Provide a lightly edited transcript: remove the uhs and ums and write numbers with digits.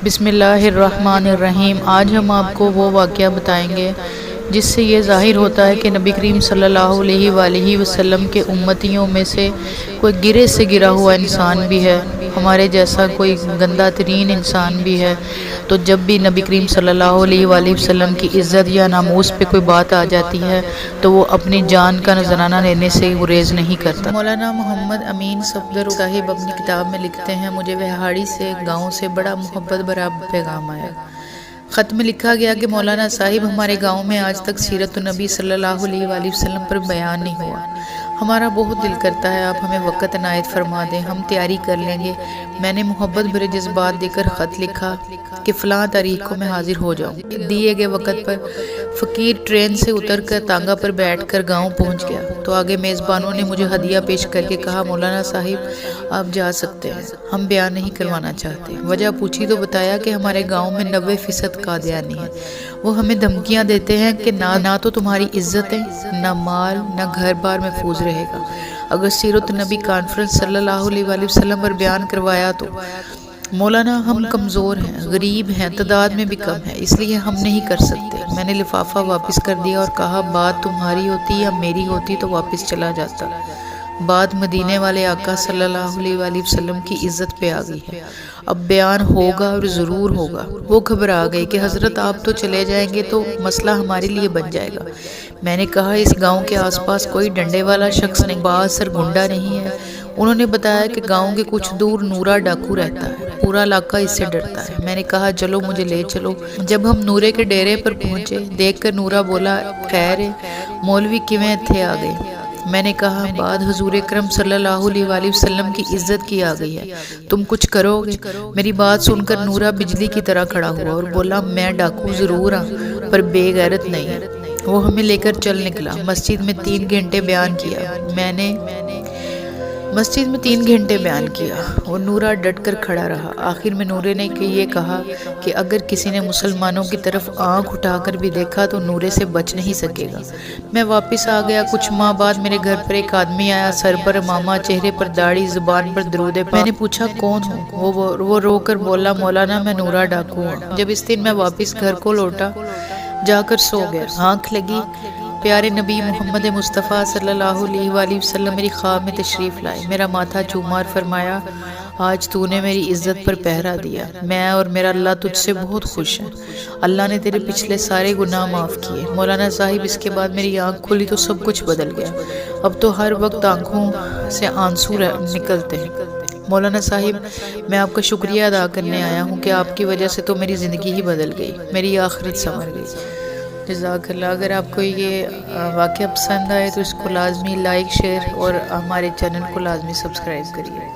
بسم اللہ الرحمن الرحیم۔ آج ہم آپ کو وہ واقعہ بتائیں گے جس سے یہ ظاہر ہوتا ہے کہ نبی کریم صلی اللہ علیہ وآلہ وسلم کے امتیوں میں سے کوئی گرے سے گرا ہوا انسان بھی ہے، ہمارے جیسا کوئی گندہ ترین انسان بھی ہے۔ تو جب بھی نبی کریم صلی اللہ علیہ وآلہ وسلم کی عزت یا ناموس پہ کوئی بات آ جاتی ہے تو وہ اپنی جان کا نذرانہ لینے سے گریز نہیں کرتا۔ مولانا محمد امین صفدر صاحب اپنی کتاب میں لکھتے ہیں، مجھے وہاڑی سے گاؤں سے بڑا محبت بھرا پیغام آیا۔ خط میں لکھا گیا کہ مولانا صاحب، ہمارے گاؤں میں آج تک سیرت النبی صلی اللہ علیہ وآلہ وسلم پر بیان نہیں ہوا۔ ہمارا بہت دل کرتا ہے آپ ہمیں وقت عنایت فرما دیں، ہم تیاری کر لیں گے۔ میں نے محبت بھرے جذبات دے کر خط لکھا کہ فلاں تاریخ کو میں حاضر ہو جاؤں۔ دیے گئے وقت پر فقیر ٹرین سے اتر کر تانگا پر بیٹھ کر گاؤں پہنچ گیا تو آگے میزبانوں نے مجھے ہدیہ پیش کر کے کہا، مولانا صاحب آپ جا سکتے ہیں، ہم بیان نہیں کروانا چاہتے۔ وجہ پوچھی تو بتایا کہ ہمارے گاؤں میں 90% قادیانی ہیں، وہ ہمیں دھمکیاں دیتے ہیں کہ نہ تو تمہاری عزتیں، نہ مال، نہ گھر بار محفوظ رہے گا۔ اگر سیرت النبی کانفرنس صلی اللہ علیہ وآلہ وسلم پر بیان کروایا تو مولانا ہم کمزور ہیں، غریب ہیں، تعداد میں بھی کم ہیں، اس لیے ہم نہیں کر سکتے۔ میں نے لفافہ واپس کر دیا اور کہا بات تمہاری ہوتی یا میری ہوتی تو واپس چلا جاتا۔ بات مدینے والے آقا صلی اللہ علیہ وآلہ وسلم کی عزت پہ آ گئی ہے، اب بیان ہوگا اور ضرور ہوگا۔ وہ گھبرا گئی کہ حضرت آپ تو چلے جائیں گے تو مسئلہ ہمارے لیے بن جائے گا۔ میں نے کہا اس گاؤں کے آس پاس کوئی ڈنڈے والا شخص نہیں، بااثر گنڈا نہیں ہے۔ انہوں نے بتایا کہ گاؤں کے کچھ دور نورا ڈاکو رہتا ہے، پورا علاقہ اس سے ڈرتا ہے۔ میں نے کہا چلو مجھے لے چلو۔ جب ہم نورے کے ڈیرے پر پہنچے، دیکھ کر نورا بولا، خیر ہے مولوی کیویں اتھے آ گئے؟ میں نے کہا بعد حضور اکرم صلی اللہ علیہ وآلہ وسلم کی عزت کی آ گئی ہے، تم کچھ کرو گے؟ میری بات سن کر نورا بجلی کی طرح کھڑا ہوا اور بولا میں ڈاکو ضرور ہوں پر بے غیرت نہیں۔ وہ ہمیں لے کر چل نکلا۔ مسجد میں 3 گھنٹے بیان کیا اور نورا ڈٹ کر کھڑا رہا۔ آخر میں نورے نے یہ کہا کہ اگر کسی نے مسلمانوں کی طرف آنکھ اٹھا کر بھی دیکھا تو نورے سے بچ نہیں سکے گا۔ میں واپس آ گیا۔ کچھ ماہ بعد میرے گھر پر ایک آدمی آیا، سر پر امامہ، چہرے پر داڑھی، زبان پر درود پاک۔ میں نے پوچھا کون ہوں؟ وہ رو کر بولا مولانا میں نورا ڈاکو ہوں۔ جب اس دن میں واپس گھر کو لوٹا جا کر سو گیا، آنکھ لگی پیارے نبی محمد مصطفیٰ صلی اللہ علیہ وآلہ وسلم میری خواب میں تشریف لائے، میرا ماتھا چوما اور فرمایا آج تو نے میری عزت پر پہرا دیا، میں اور میرا اللہ تجھ سے بہت خوش ہیں، اللہ نے تیرے پچھلے سارے گناہ معاف کیے۔ مولانا صاحب اس کے بعد میری آنکھ کھلی تو سب کچھ بدل گیا، اب تو ہر وقت آنکھوں سے آنسو نکلتے ہیں۔ مولانا صاحب میں آپ کا شکریہ ادا کرنے آیا ہوں کہ آپ کی وجہ سے تو میری زندگی ہی بدل گئی، میری آخرت سنور گئی۔ جزاک اللہ۔ اگر آپ کو یہ واقعہ پسند آئے تو اس کو لازمی لائک، شیئر اور ہمارے چینل کو لازمی سبسکرائب کریے۔